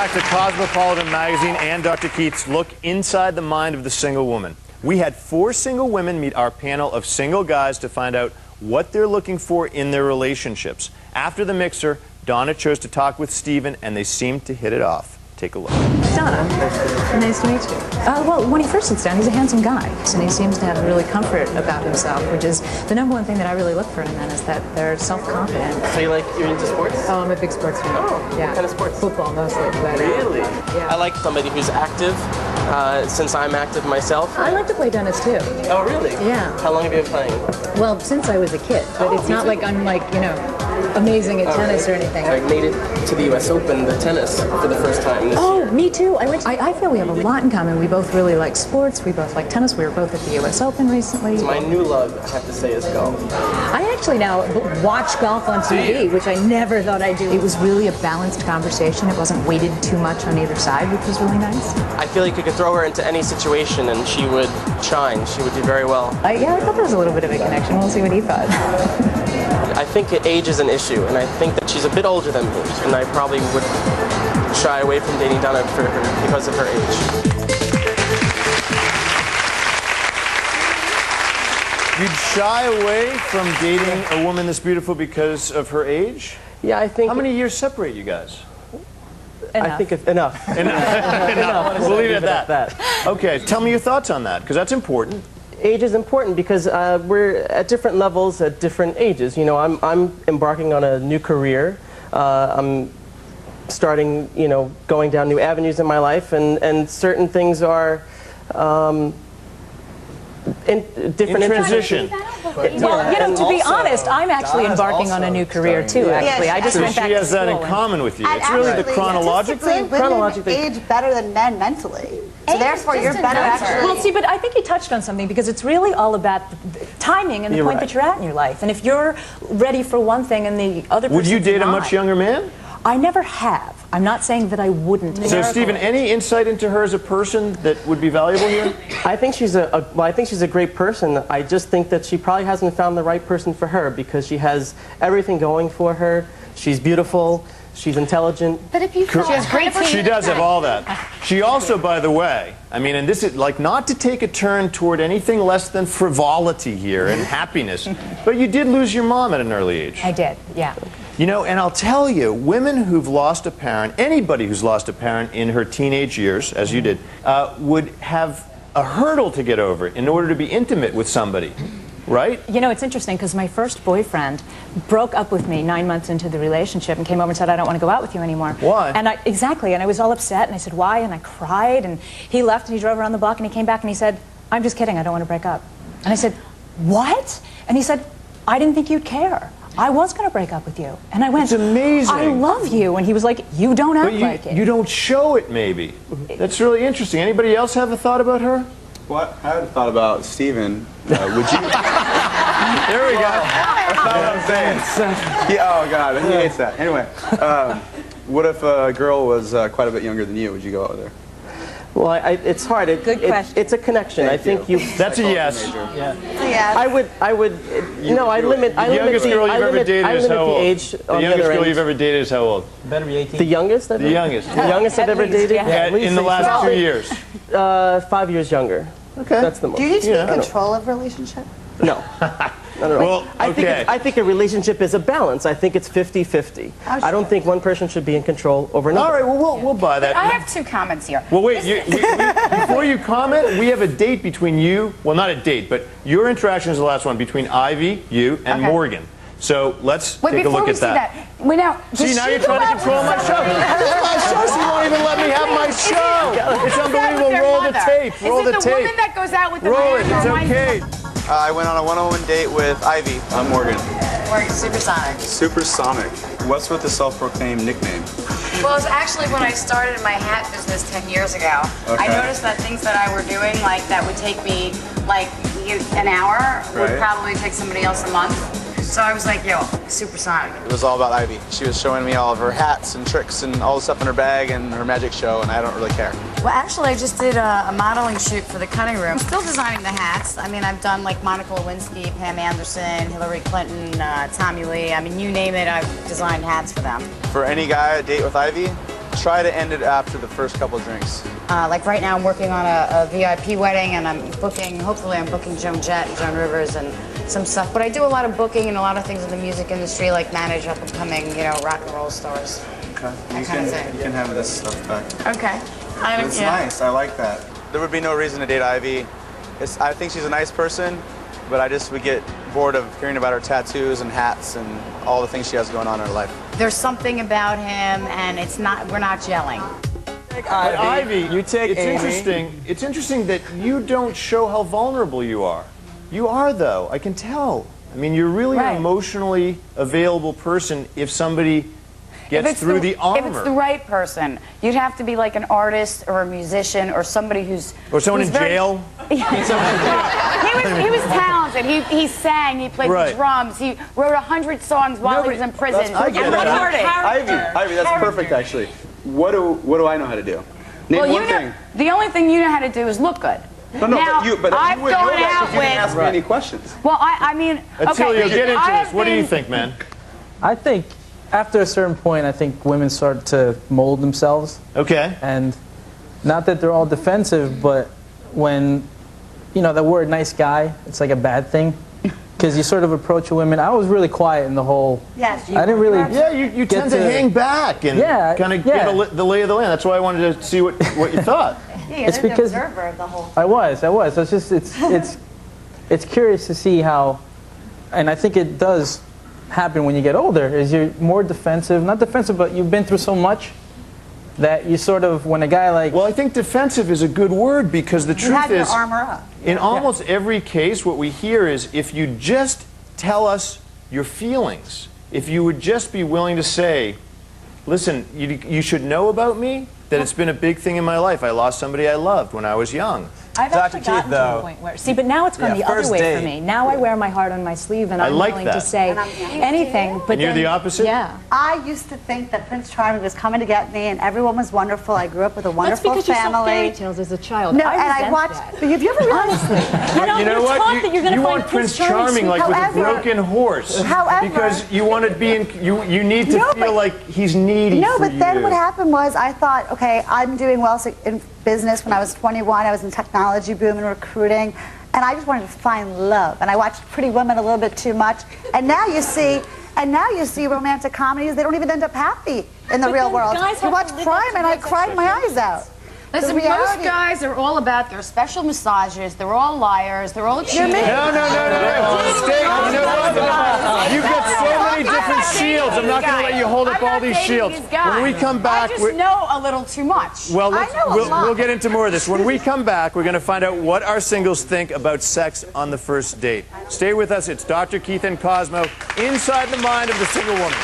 back to Cosmopolitan Magazine and Dr. Keith's look inside the mind of the single woman. We had 4 single women meet our panel of single guys to find out what they're looking for in their relationships. After the mixer, Donna chose to talk with Steven, and they seemed to hit it off. Take a look. Donna, nice to meet you. Well, when he first sits down, he's a handsome guy, and he seems to have a really comfort about himself, which is the #1 thing that I really look for in men, is that they're self-confident. So you're into sports? Oh, I'm a big sports fan. Oh, yeah. what kind of sports? Football, mostly. But, really? Yeah. I like somebody who's active, since I'm active myself. I like to play tennis, too. Oh, really? Yeah. How long have you been playing? Well, since I was a kid, but it's not like I'm, like, you know, amazing at tennis or anything. I made it to the U.S. Open, the tennis, for the first time this year. Me too. I feel we have a lot in common. We both really like sports. We both like tennis. We were both at the U.S. Open recently. My new love, I have to say, is golf. I actually now watch golf on TV, which I never thought I'd do. It was really a balanced conversation. It wasn't weighted too much on either side, which was really nice. I feel like you could throw her into any situation and she would shine. She would do very well. Yeah, I thought there was a little bit of a connection. We'll see what he thought. I think age is an issue, and I think that she's a bit older than me, and I probably would shy away from dating Donna for her because of her age. You'd shy away from dating a woman this beautiful because of her age? Yeah, I think... How many years separate you guys? Enough. I think it's enough. Enough. We'll leave it at that. Okay, tell me your thoughts on that, because that's important. Age is important because we're at different levels at different ages. You know, I'm embarking on a new career. I'm starting, you know, going down new avenues in my life, and certain things are in different in transition. Well, you know, to be honest, I'm actually embarking on a new career too. Actually, I just went back to school. She has that in common with you. It's really the chronologic thing. Women age better than men mentally. So therefore, you're better actually. Well, see, but I think you touched on something, because it's really all about the timing and the point that you're at in your life. And if you're ready for one thing and the other person's Would you date not, a much younger man? I never have. I'm not saying that I wouldn't. So, Stephen, any insight into her as a person that would be valuable here? I think she's I think she's a great person. I just think that she probably hasn't found the right person for her, because she has everything going for her. She's beautiful. She's intelligent. But if you feel she has great teeth. She does have all that. She also, by the way, I mean, and this is like not to take a turn toward anything less than frivolity here and happiness, but you did lose your mom at an early age. I did, yeah. You know, and I'll tell you, women who've lost a parent, anybody who's lost a parent in her teenage years, as you did, would have a hurdle to get over in order to be intimate with somebody. Right? You know, it's interesting, because my first boyfriend broke up with me 9 months into the relationship and came over and said, I don't want to go out with you anymore. Why? And exactly, and I was all upset, and I said, why? And I cried, and he left, and he drove around the block, and he came back, and he said, I'm just kidding, I don't want to break up. And I said, what? And he said, I didn't think you'd care. I was going to break up with you. And I went, it's amazing. I love you. And he was like, you don't act like it. You don't show it, maybe. That's really interesting. Anybody else have a thought about her? Well, I had a thought about Steven. Would you... There we go. That's not what I'm saying. Oh, God, he hates that. Anyway, what if a girl was quite a bit younger than you? Would you go out with her? Well, it's hard. Good question. It's a connection. I think you. That's a yes. Yeah. Yes. I would. No, I limit. The youngest girl you've ever dated is how old? The youngest girl you've ever dated is how old? Better be 18. The youngest? The youngest. The youngest I've ever dated? Yeah, in the last 2 years. 5 years younger. Okay. That's the most. Do you need to take control of a relationship? No. Not at all. Well, okay. I think a relationship is a balance. I think it's 50-50. I don't think one person should be in control over another. All right, well, we'll buy that. I have 2 comments here. Well, wait, before you comment, we have a date between you, well, not a date, but your interaction is the last one between Ivy, you, and Morgan. So let's take a look at that. Wait, now, See, now you're trying to control my show. This is my show, so you won't even let me have my show. It's unbelievable. Roll the tape. Roll the tape. Is it the woman that goes out with the Roll it. man It's or okay. I went on a one-on-one date with Ivy. I'm Morgan. We're Supersonic. Supersonic. What's with the self-proclaimed nickname? Well, it's actually when I started my hat business 10 years ago. Okay. I noticed that things that I were doing, like that would take me like an hour, would probably take somebody else a month. So I was like, yo, Supersonic. It was all about Ivy. She was showing me all of her hats and tricks and all the stuff in her bag and her magic show, and I don't really care. Well, actually, I just did a modeling shoot for the cutting room. I'm still designing the hats. I mean, I've done like Monica Lewinsky, Pam Anderson, Hillary Clinton, Tommy Lee. I mean, you name it, I've designed hats for them. For any guy, a date with Ivy, Try to end it after the first couple drinks. Like right now I'm working on a VIP wedding and I'm booking, hopefully I'm booking Joan Jett and Joan Rivers and some stuff. But I do a lot of booking and a lot of things in the music industry, like manage up and coming, you know, rock and roll stars. Okay. You can have this stuff back. Okay. It's nice. I like that. There would be no reason to date Ivy. I think she's a nice person, but I just would get bored of hearing about her tattoos and hats and all the things she has going on in her life. There's something about him and we're not gelling. But Ivy, you take it's Amy. interesting. It's interesting that you don't show how vulnerable you are. You are, though. I can tell. I mean, you're really an emotionally available person if somebody gets through the armor. If it's the right person, you'd have to be like an artist or a musician or somebody who's... Or someone in jail. He was talented. He sang. He played the drums. He wrote 100 songs while he was in prison. Ivy, that's perfect, actually. What do I know how to do? Name one thing. The only thing you know how to do is look good. No, now, but you would know that because you didn't ask me any questions. Well, I mean, Attilio, get into this. What do you think, man? I think after a certain point, I think women start to mold themselves. Okay. And not that they're all defensive, but when, you know, the word nice guy, it's like a bad thing. Because you sort of approach a woman. I was really quiet in the whole... Yes. I didn't really... Yeah, you tend to hang back and kind of get the lay of the land. That's why I wanted to see what you thought. Yeah, it's you're because the observer of the whole thing. I was. So it's just it's curious to see how, and I think it does happen when you get older. Is you're more defensive, not defensive, but you've been through so much that you sort of, when a guy like... Well, I think defensive is a good word because the truth is, your armor up. In almost every case, what we hear is if you just tell us your feelings, if you would just be willing to say, listen, you should know about me that it's been a big thing in my life. I lost somebody I loved when I was young. I've actually gotten to the point where, see, but now it's gone the other way for me. Now I wear my heart on my sleeve and I'm willing to say anything. But and you're the opposite? Yeah. I used to think that Prince Charming was coming to get me and everyone was wonderful. I grew up with a wonderful That's because family. You saw fairy tales as a child. No, I watched. that. But have you ever realized? Honestly. You know what? You want Prince Charming like with a broken horse. However, because you want to be in, you need to feel like he's needy No, for but then you. what happened was I thought, okay, I'm doing well in business. When I was 21, I was in technology boom and recruiting, and I just wanted to find love. And I watched Pretty Woman a little bit too much. And now you see romantic comedies. They don't even end up happy in the real world. You watch Crime, and I cried my eyes out. Listen, most guys are all about their special massages. They're all liars. They're all cheaters. No. Stay. You know what? You've got so many different shields. I'm not going to let you hold up all these shields. When we come back, I just know a little too much. Well, we'll get into more of this. When we come back, we're going to find out what our singles think about sex on the first date. Stay with us. It's Dr. Keith and Cosmo inside the mind of the single woman.